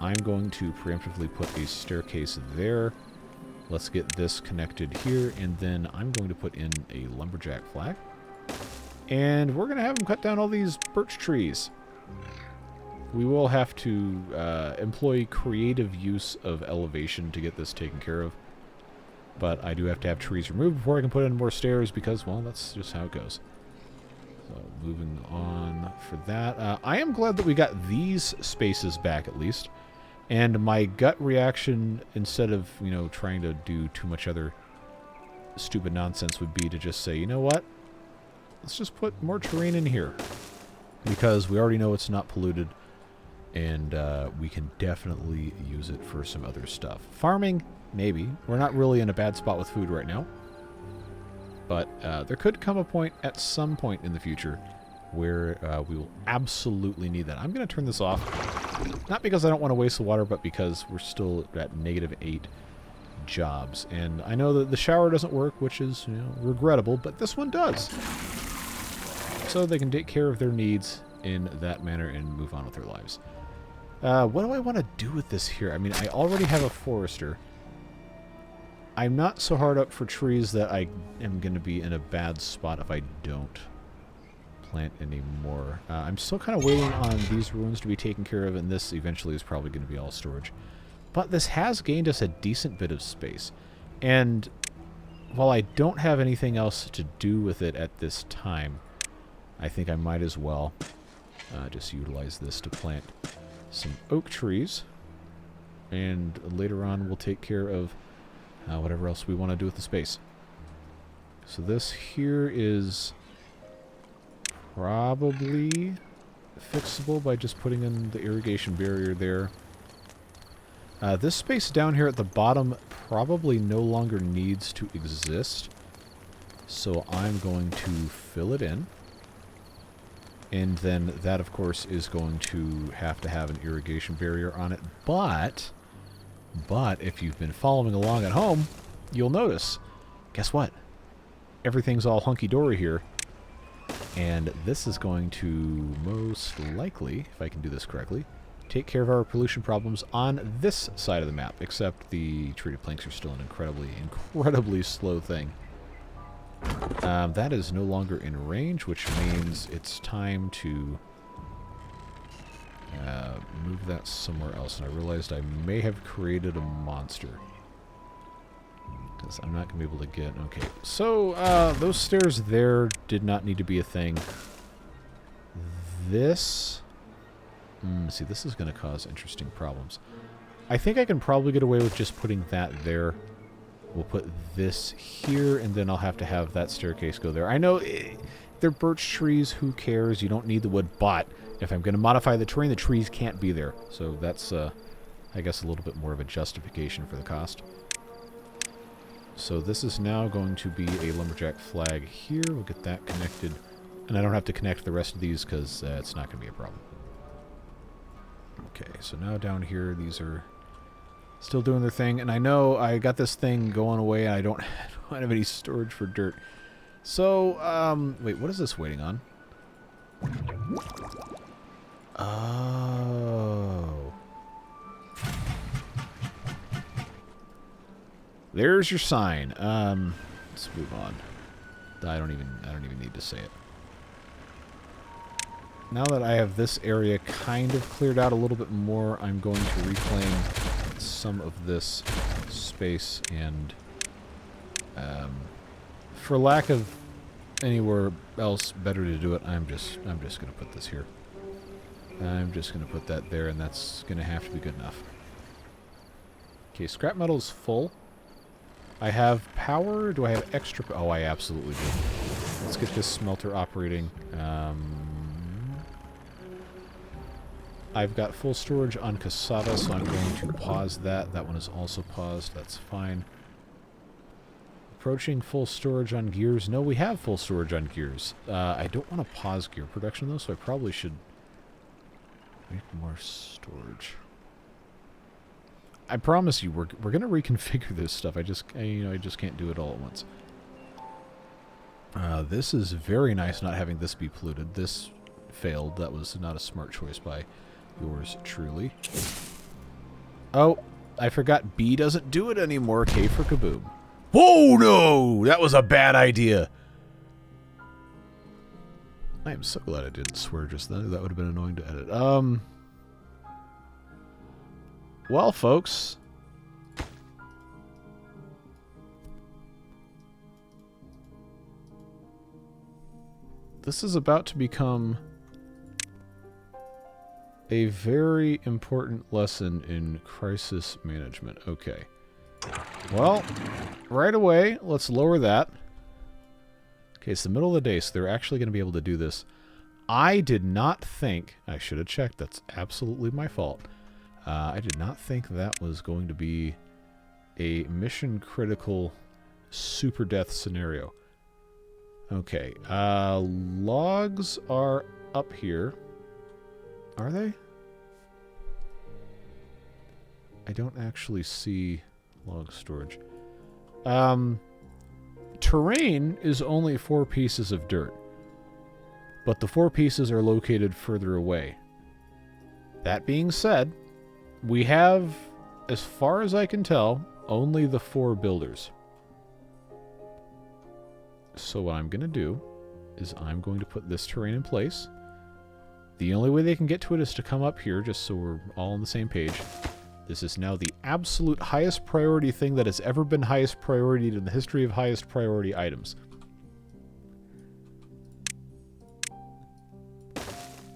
I'm going to preemptively put a staircase there. Let's get this connected here, and then I'm going to put in a lumberjack flag. And we're going to have them cut down all these birch trees. We will have to employ creative use of elevation to get this taken care of. But I do have to have trees removed before I can put in more stairs because, well, that's just how it goes. So moving on for that. I am glad that we got these spaces back at least. And my gut reaction, instead of, you know, trying to do too much other stupid nonsense, would be to just say, you know what? Let's just put more terrain in here. Because we already know it's not polluted. And we can definitely use it for some other stuff. Farming, maybe. We're not really in a bad spot with food right now. But there could come a point at some point in the future where we will absolutely need that. I'm going to turn this off. Not because I don't want to waste the water, but because we're still at -8 jobs. And I know that the shower doesn't work, which is, you know, regrettable, but this one does. So they can take care of their needs in that manner and move on with their lives. What do I want to do with this here? I mean, I already have a forester. I'm not so hard up for trees that I am going to be in a bad spot if I don't plant anymore. I'm still kind of waiting on these ruins to be taken care of, and this eventually is probably going to be all storage. But this has gained us a decent bit of space. And while I don't have anything else to do with it at this time, I think I might as well just utilize this to plant some oak trees. And later on we'll take care of whatever else we want to do with the space. So this here is probably fixable by just putting in the irrigation barrier there. This space down here at the bottom probably no longer needs to exist. So I'm going to fill it in. And then that, of course, is going to have an irrigation barrier on it. But if you've been following along at home, you'll notice, guess what? Everything's all hunky-dory here. And this is going to most likely, if I can do this correctly, take care of our pollution problems on this side of the map. Except the treated planks are still an incredibly slow thing. That is no longer in range, which means it's time to move that somewhere else. And I realized I may have created a monster. Because I'm not going to be able to get... Okay, so those stairs there did not need to be a thing. This... see, this is going to cause interesting problems. I think I can probably get away with just putting that there. We'll put this here, and then I'll have to have that staircase go there. I know they're birch trees. Who cares? You don't need the wood, but if I'm going to modify the terrain, the trees can't be there. So that's, I guess, a little bit more of a justification for the cost. So this is now going to be a lumberjack flag here. We'll get that connected. And I don't have to connect the rest of these because it's not going to be a problem. Okay, so now down here, these are still doing their thing. And I know I got this thing going away, and I don't have any storage for dirt. So, wait, what is this waiting on? Oh. There's your sign. Let's move on. I don't even need to say it. Now that I have this area kind of cleared out a little bit more, I'm going to reclaim some of this space, and for lack of anywhere else better to do it, I'm just going to put this here. I'm just going to put that there, and that's going to have to be good enough. Okay, scrap metal is full. I have power. Do I have extra? Oh, I absolutely do. Let's get this smelter operating. I've got full storage on cassava, so I'm going to pause that. That one is also paused. That's fine. Approaching full storage on gears. No, we have full storage on gears. I don't want to pause gear production, though, so I probably should make more storage. I promise you, we're going to reconfigure this stuff. I just can't do it all at once. This is very nice not having this be polluted. This failed. That was not a smart choice by yours truly. Oh, I forgot B doesn't do it anymore. K for kaboom. Whoa, no! That was a bad idea. I am so glad I didn't swear just then. That would have been annoying to edit. Well, folks. This is about to become a very important lesson in crisis management. Okay. Well, right away, let's lower that. Okay, it's the middle of the day, so they're actually going to be able to do this. I did not think... I should have checked. That's absolutely my fault. I did not think that was going to be a mission-critical super death scenario. Okay. Logs are up here. Are they? I don't actually see log storage. Terrain is only 4 pieces of dirt. But the 4 pieces are located further away. That being said, we have, as far as I can tell, only the 4 builders. So what I'm going to do is I'm going to put this terrain in place. The only way they can get to it is to come up here, just so we're all on the same page. This is now the absolute highest priority thing that has ever been highest priority in the history of highest priority items.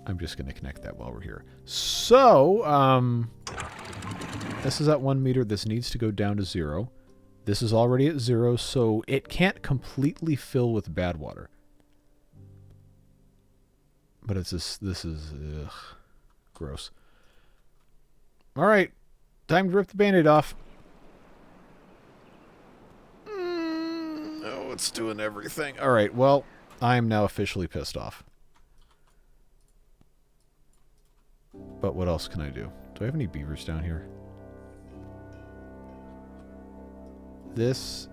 I'm just going to connect that while we're here. So, this is at 1 meter. This needs to go down to 0. This is already at 0, so it can't completely fill with bad water. But it's just, this is gross. All right. Time to rip the Band-Aid off. Oh, it's doing everything. All right, well, I'm now officially pissed off. But what else can I do? Do I have any beavers down here? This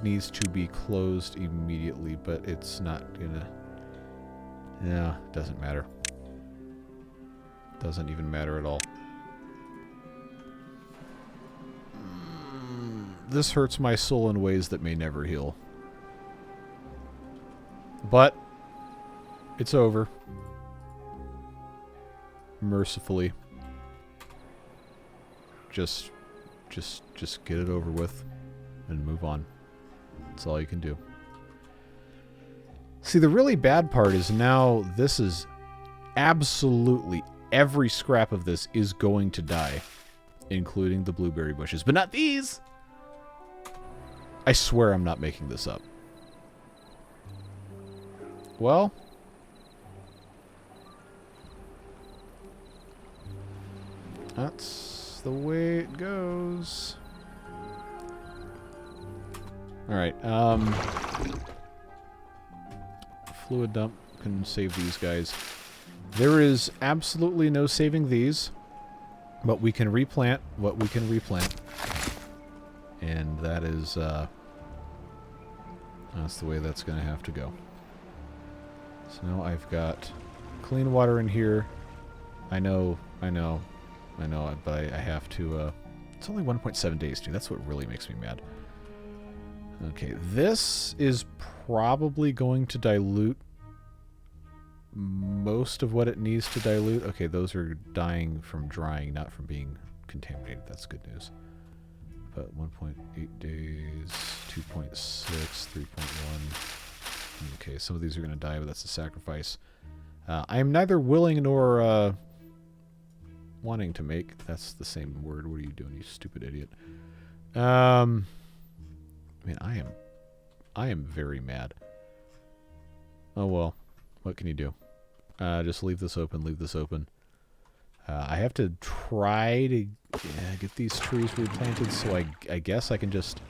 needs to be closed immediately, but it's not gonna... No, doesn't matter. Doesn't even matter at all. This hurts my soul in ways that may never heal. But it's over. Mercifully. Just get it over with and move on. That's all you can do. See, the really bad part is now this is absolutely every scrap of this is going to die, including the blueberry bushes, but not these. I swear I'm not making this up. Well, that's the way it goes. All right. Fluid dump can save these guys. There is absolutely no saving these, but we can replant what we can replant. And that is, that's the way that's going to have to go. So now I've got clean water in here. I know, but I have to, it's only 1.7 days, too. That's what really makes me mad. Okay, this is probably going to dilute most of what it needs to dilute. Okay, those are dying from drying, not from being contaminated. That's good news. But 1.8 days, 2.6, 3.1. Okay, some of these are going to die, but that's a sacrifice. I am neither willing nor wanting to make. That's the same word. What are you doing, you stupid idiot? I mean, I am very mad. Oh well, what can you do? Just leave this open. Leave this open. I have to try to get these trees replanted, so I guess I can just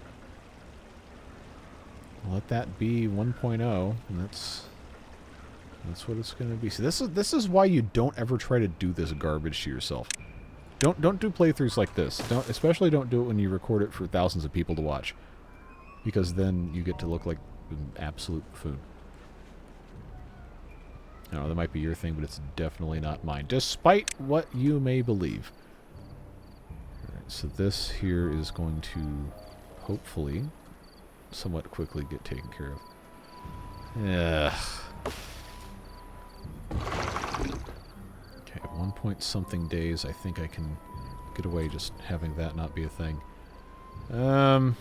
let that be 1.0, and that's what it's going to be. So this is why you don't ever try to do this garbage to yourself. Don't do playthroughs like this. Especially don't do it when you record it for thousands of people to watch, because then you get to look like an absolute buffoon. I know, that might be your thing, but it's definitely not mine, despite what you may believe. Alright, so this here is going to hopefully somewhat quickly get taken care of. Ugh. Okay, 1 days. I think I can get away just having that not be a thing. Well,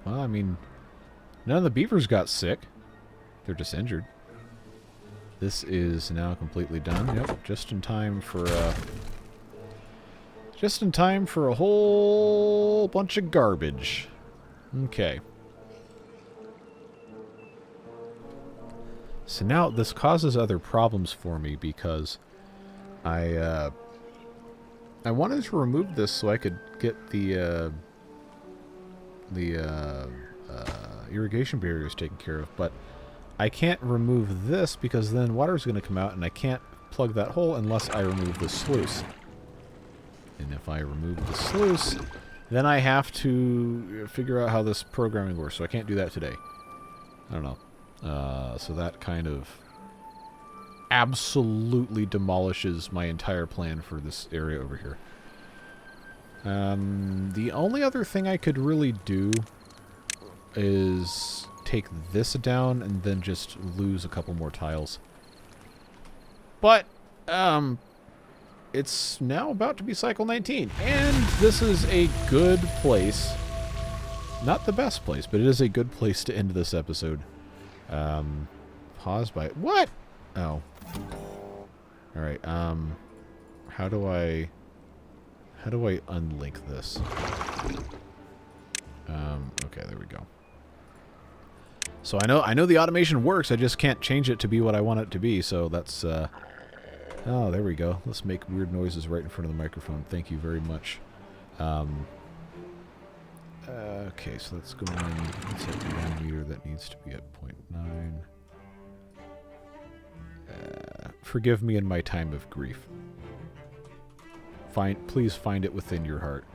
I mean, none of the beavers got sick. They're just injured. This is now completely done. Yep, just in time for a whole bunch of garbage. Okay. So now this causes other problems for me because I wanted to remove this so I could get the irrigation barriers taken care of, but I can't remove this because then water's going to come out and I can't plug that hole unless I remove the sluice. And if I remove the sluice, then I have to figure out how this programming works, so I can't do that today. I don't know. So that kind of absolutely demolishes my entire plan for this area over here. The only other thing I could really do is take this down and then just lose a couple more tiles. But, it's now about to be cycle 19, and this is a good place. Not the best place, but it is a good place to end this episode. Pause by... What? Oh. Alright, how do I unlink this? Okay, there we go. So I know the automation works, I just can't change it to be what I want it to be, so that's, oh, there we go. Let's make weird noises right in front of the microphone. Thank you very much. Okay, so that's going in. It's at 1 meter. That needs to be at 0.9. Forgive me in my time of grief. Please find it within your heart.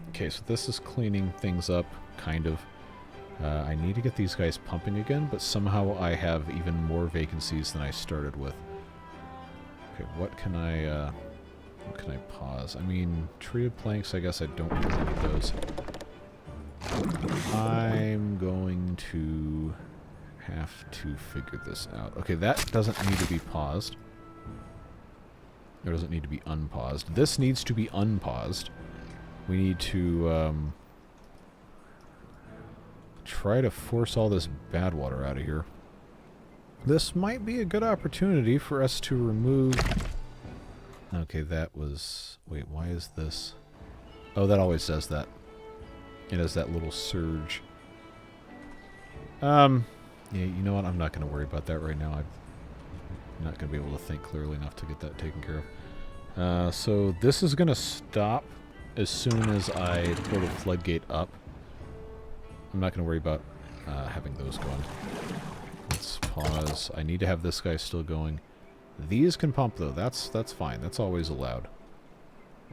Okay, so this is cleaning things up, kind of. I need to get these guys pumping again, but somehow I have even more vacancies than I started with. Okay, what can I pause? I mean, treated planks, I guess I don't really need those. I'm going to have to figure this out. Okay, that doesn't need to be paused. It doesn't need to be unpaused. This needs to be unpaused. We need to try to force all this bad water out of here. This might be a good opportunity for us to remove... Okay, that was... Wait, why is this... Oh, that always does that. It has that little surge. Yeah, you know what? I'm not going to worry about that right now. I'm not going to be able to think clearly enough to get that taken care of. So this is going to stop as soon as I pull the floodgate up. I'm not going to worry about having those going. Let's pause. I need to have this guy still going. These can pump, though. That's fine. That's always allowed.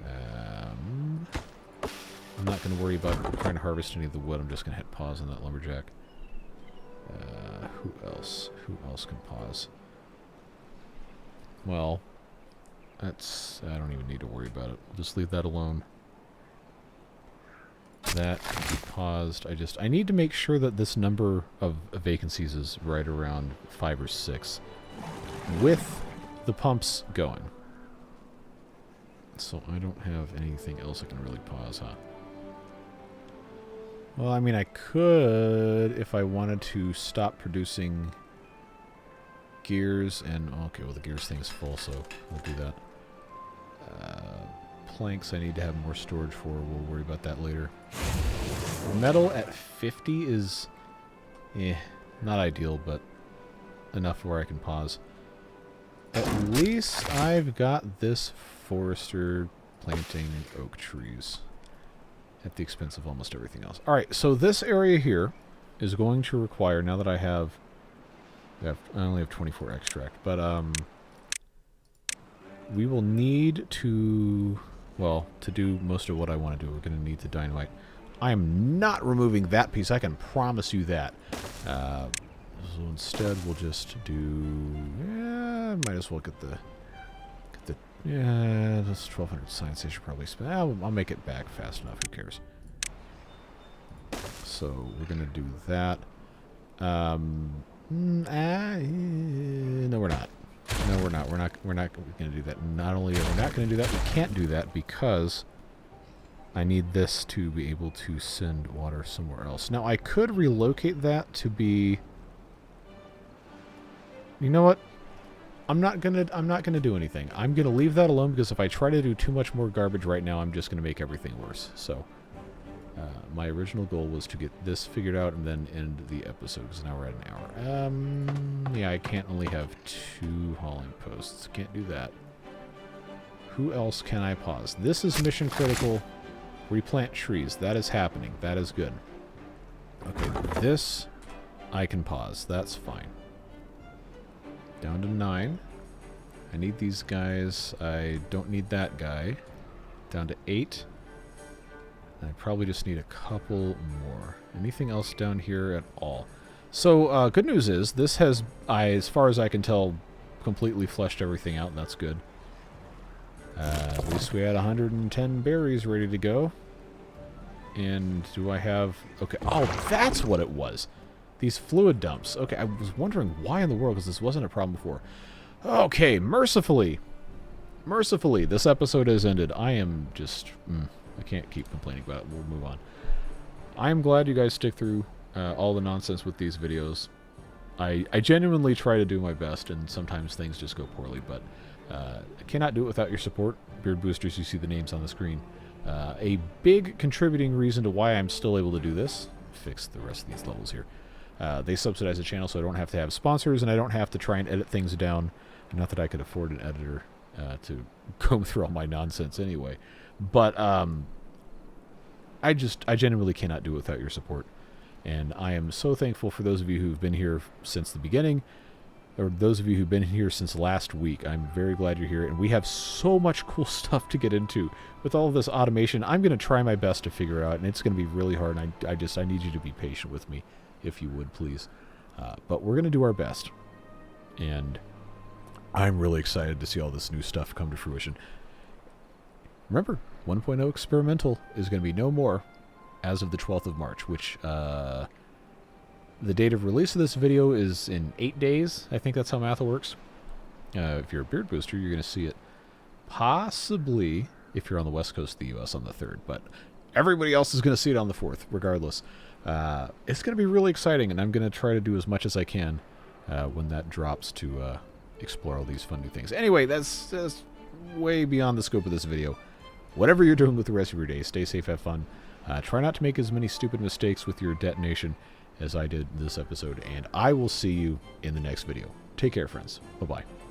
I'm not going to worry about trying to harvest any of the wood. I'm just going to hit pause on that lumberjack. Who else? Who else can pause? Well, that's... I don't even need to worry about it. We'll just leave that alone. That can be paused. I need to make sure that this number of vacancies is right around 5 or 6 with the pumps going. So I don't have anything else I can really pause, huh? Well, I mean, I could if I wanted to stop producing gears and... Okay, well, the gears thing is full, so we'll do that. Planks I need to have more storage for. We'll worry about that later. Metal at 50 is... not ideal, but enough where I can pause. At least I've got this forester planting oak trees at the expense of almost everything else. Alright, so this area here is going to require, now that I have... I only have 24 extract, but we will need to... Well, to do most of what I want to do, we're going to need the dynamite. I am not removing that piece, I can promise you that. So instead, we'll just do... Yeah, might as well get the... Yeah, that's 1,200 science. They should probably spend... I'll make it back fast enough, who cares. So, we're going to do that. No, we're not. No, we're not. We're not going to do that. Not only are we not going to do that, we can't do that because I need this to be able to send water somewhere else. Now, I could relocate that to be... You know what? I'm not gonna do anything. I'm gonna leave that alone because if I try to do too much more garbage right now, I'm just gonna make everything worse. So, My original goal was to get this figured out and then end the episode, because now we're at an hour. Yeah, I can't only have 2 hauling posts. Can't do that. Who else can I pause? This is mission critical. Replant trees. That is happening. That is good. Okay, this I can pause. That's fine. Down to 9. I need these guys. I don't need that guy. Down to 8. I probably just need a couple more. Anything else down here at all? So, good news is, this has, as far as I can tell, completely fleshed everything out, and that's good. At least we had 110 berries ready to go. And do I have... Okay, oh, that's what it was. These fluid dumps. Okay, I was wondering why in the world, because this wasn't a problem before. Okay, mercifully, this episode has ended. I am just... I can't keep complaining about it. We'll move on. I am glad you guys stick through all the nonsense with these videos. I genuinely try to do my best, and sometimes things just go poorly, but I cannot do it without your support. Beard Boosters, you see the names on the screen. A big contributing reason to why I'm still able to do this, fix the rest of these levels here. They subsidize the channel, so I don't have to have sponsors, and I don't have to try and edit things down. Not that I could afford an editor to comb through all my nonsense anyway. But I genuinely cannot do it without your support. And I am so thankful for those of you who've been here since the beginning, or those of you who've been here since last week. I'm very glad you're here, and we have so much cool stuff to get into with all of this automation. I'm going to try my best to figure out, and it's going to be really hard, and I need you to be patient with me, if you would, please. But we're going to do our best, and I'm really excited to see all this new stuff come to fruition. Remember, 1.0 Experimental is going to be no more as of the 12th of March, which the date of release of this video is in 8 days. I think that's how math works. If you're a Beard Booster, you're going to see it possibly, if you're on the west coast of the U.S., on the 3rd, but everybody else is going to see it on the 4th, regardless. It's going to be really exciting, and I'm going to try to do as much as I can when that drops to explore all these fun new things. Anyway, that's way beyond the scope of this video. Whatever you're doing with the rest of your day, stay safe, have fun. Try not to make as many stupid mistakes with your detonation as I did in this episode, and I will see you in the next video. Take care, friends. Bye-bye.